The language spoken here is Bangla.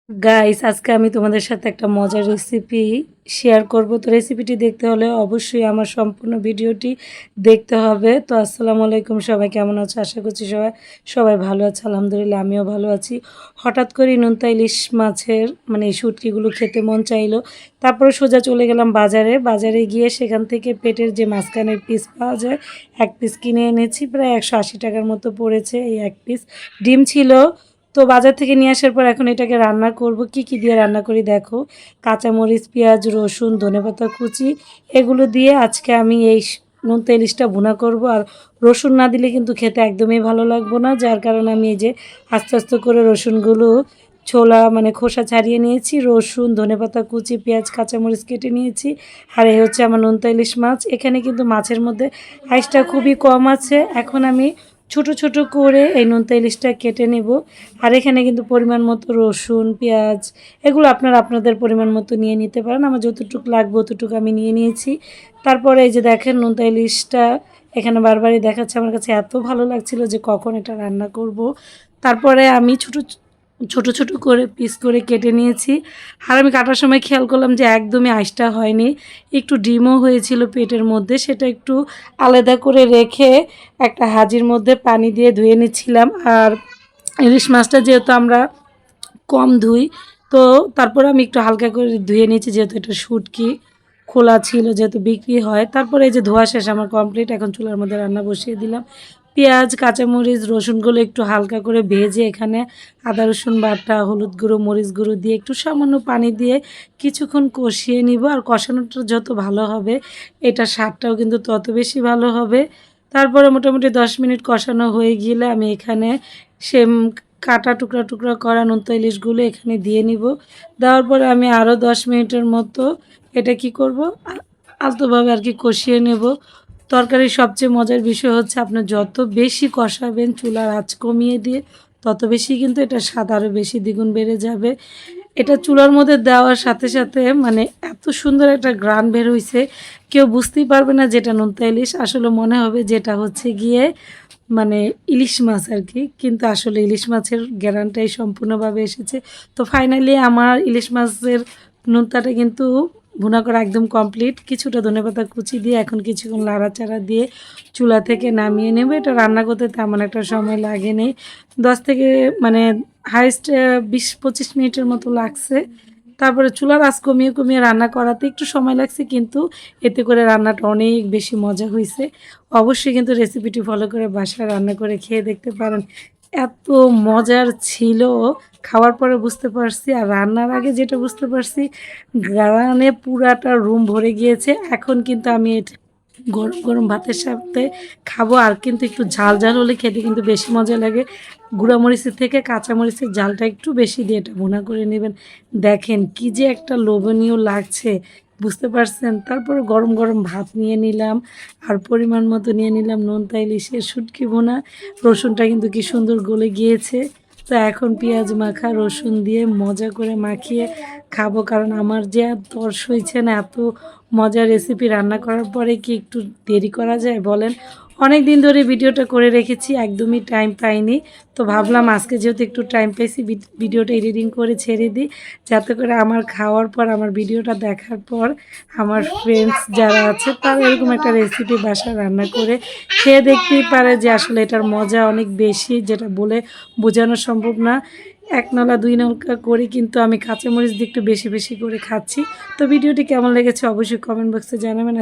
গাইস আজকে আমি তোমাদের সাথে একটা মজার রেসিপি শেয়ার করব। তো রেসিপিটি দেখতে হলে অবশ্যই আমার সম্পূর্ণ ভিডিওটি দেখতে হবে। তো আসসালামু আলাইকুম, সবাই কেমন আছো? আশা করছি সবাই ভালো আছে। আলহামদুলিল্লাহ আমিও ভালো আছি। হঠাৎ করে নোনতা ইলিশ মাছের এই শুটকিগুলো খেতে মন চাইলো। তারপরে সোজা চলে গেলাম বাজারে গিয়ে সেখান থেকে পেটের যে মাঝখানের পিস পাওয়া যায় এক পিস কিনে এনেছি। প্রায় 180 টাকার মতো পড়েছে এই এক পিস। ডিম ছিল। তো বাজার থেকে নিয়ে আসার পর এখন এটাকে রান্না করব। কি দিয়ে রান্না করি দেখো। কাঁচামরিচ, পেঁয়াজ, রসুন, ধনেপাতা কুচি এগুলো দিয়ে আজকে আমি এই নোনতা ইলিশটা ভুনা করব। আর রসুন না দিলে কিন্তু খেতে একদমই ভালো লাগবে না, যার কারণে আমি এই যে আস্তে আস্তে করে রসুনগুলো ছোলা খোসা ছাড়িয়ে নিয়েছি। রসুন, ধনেপাতা কুচি, পেঁয়াজ, কাঁচামরিচ কেটে নিয়েছি। আর এই হচ্ছে আমার নোনতা ইলিশ মাছ। এখানে কিন্তু মাছের মধ্যে আইসটা খুবই কম আছে। এখন আমি ছোট ছোট করে এই নোনতা ইলিশটা কেটে নেব। আর এখানে কিন্তু পরিমাণ মতো রসুন, পেঁয়াজ এগুলো আপনারা আপনাদের পরিমাণ মতো নিয়ে নিতে পারেন। আমার যতটুকু লাগবে অতটুকু আমি নিয়ে নিয়েছি। তারপরে এই যে দেখেন নোনতা ইলিশটা এখানে বারবারই দেখাচ্ছে। আমার কাছে এত ভালো লাগছিল যে কখন এটা রান্না করব। তারপরে আমি ছোট ছোট করে পিস করে কেটে নিয়েছি। আর আমি কাটার সময় খেয়াল করলাম যে একদমই আঁশটা হয়নি, একটু ডিমও হয়েছিল পেটের মধ্যে। সেটা একটু আলাদা করে রেখে একটা হাঁড়ির মধ্যে পানি দিয়ে ধুয়ে নিচ্ছিলাম। আর ইলিশ মাছটা যেহেতু আমরা কম ধুই, তো তারপরে আমি একটু হালকা করে ধুয়ে নিয়েছি, যেহেতু এটা শুটকি খোলা ছিল, যেহেতু বিক্রি হয়। তারপরে এই যে ধোয়া শেষ আমার কমপ্লিট। এখন চুলার মধ্যে রান্না বসিয়ে দিলাম। পেঁয়াজ, কাঁচামরিচ, রসুনগুলো একটু হালকা করে ভেজে এখানে আদা রসুন বাটা, হলুদ গুঁড়ো, মরিচ গুঁড়ো দিয়ে একটু সামান্য পানি দিয়ে কিছুক্ষণ কষিয়ে নিব। আর কষানোটা যত ভালো হবে এটা স্বাদটাও কিন্তু তত বেশি ভালো হবে। তারপরে মোটামুটি 10 মিনিট কষানো হয়ে গেলে আমি এখানে সেম কাটা টুকরা টুকরা করা নোনতা ইলিশগুলো এখানে দিয়ে নিব। দেওয়ার পরে আমি আরও 10 মিনিটের মতো এটা কি করব, আলতোভাবে আর কি কষিয়ে নেব। তরকারির সবচেয়ে মজার বিষয় হচ্ছে আপনার যত বেশি কষাবেন চুলার আঁচ কমিয়ে দিয়ে, তত বেশি কিন্তু এটা স্বাদ আরও বেশি দ্বিগুণ বেড়ে যাবে। এটা চুলার মধ্যে দেওয়ার সাথে সাথে এত সুন্দর একটা ঘ্রাণ বের হইছে, কেউ বুঝতেই পারবে না যেটা নোনতা ইলিশ। আসলে মনে হবে যেটা হচ্ছে গিয়ে মানে ইলিশ মাছ আর কি, কিন্তু আসলে ইলিশ মাছের ঘ্রাণটাই সম্পূর্ণভাবে এসেছে। তো ফাইনালি আমার ইলিশ মাছের নোনতাটা কিন্তু ভুনা করা একদম কমপ্লিট। কিছুটা ধনেপাতা কুচি দিয়ে এখন কিছুক্ষণ নাড়াচাড়া দিয়ে চুলা থেকে নামিয়ে নেব। এটা রান্না করতে তেমন একটা সময় লাগেনি, 10 থেকে হাইস্ট 20-25 মিনিটের মতো লাগছে। তারপরে চুলার আঁচ কমিয়ে কমিয়ে রান্না করাতে একটু সময় লাগছে, কিন্তু এতে করে রান্নাটা অনেক বেশি মজা হয়েছে। অবশ্যই কিন্তু রেসিপিটি ফলো করে বাসায় রান্না করে খেয়ে দেখতে পারেন। এত মজার ছিল, খাওয়ার পরে বুঝতে পারছি আর রান্নার আগে যেটা বুঝতে পারছি, ঘ্রাণে পুরাটা রুম ভরে গিয়েছে। এখন কিন্তু আমি এটা গরম গরম ভাতের সাথে খাবো। আর কিন্তু একটু ঝাল ঝাল হলে খেতে কিন্তু বেশি মজা লাগে। গুঁড়ামরিচের থেকে কাঁচামরিচের ঝালটা একটু বেশি দিয়ে এটা ভুনা করে নেবেন। দেখেন কি যে একটা লোভনীয় লাগছে, বুঝতে পারছেন? তারপরে গরম গরম ভাত নিয়ে নিলাম। আর পরিমাণ মতো নিয়ে নিলাম নোনতা ইলিশের শুটকি ভুনা। রসুনটা কিন্তু কি সুন্দর গলে গিয়েছে। তো এখন পেঁয়াজ মাখা রসুন দিয়ে মজা করে মাখিয়ে খাবো, কারণ আমার যে আর তর সইছে না। এত মজার রেসিপি রান্না করার পরে কি একটু দেরি করা যায় বলেন? অনেক দিন ধরে ভিডিওটা করে রেখেছি, একদমই টাইম পাইনি। তো ভাবলাম আজকে যেহেতু একটু টাইম পেয়েছি ভিডিওটা এডিটিং করে ছেড়ে দিই, যাতে করে আমার খাওয়ার পর আমার ভিডিওটা দেখার পর আমার ফ্রেন্ডস যারা আছে তারা এরকম একটা রেসিপি বাসায় রান্না করে খেয়ে দেখতেই পারে যে আসলে এটার মজা অনেক বেশি, যেটা বলে বোঝানো সম্ভব না। এক নলা দুই নলকা করে কিন্তু আমি কাঁচামরিচ দিয়ে একটু বেশি বেশি করে খাচ্ছি। তো ভিডিওটি কেমন লেগেছে অবশ্যই কমেন্ট বক্সে জানাবেন।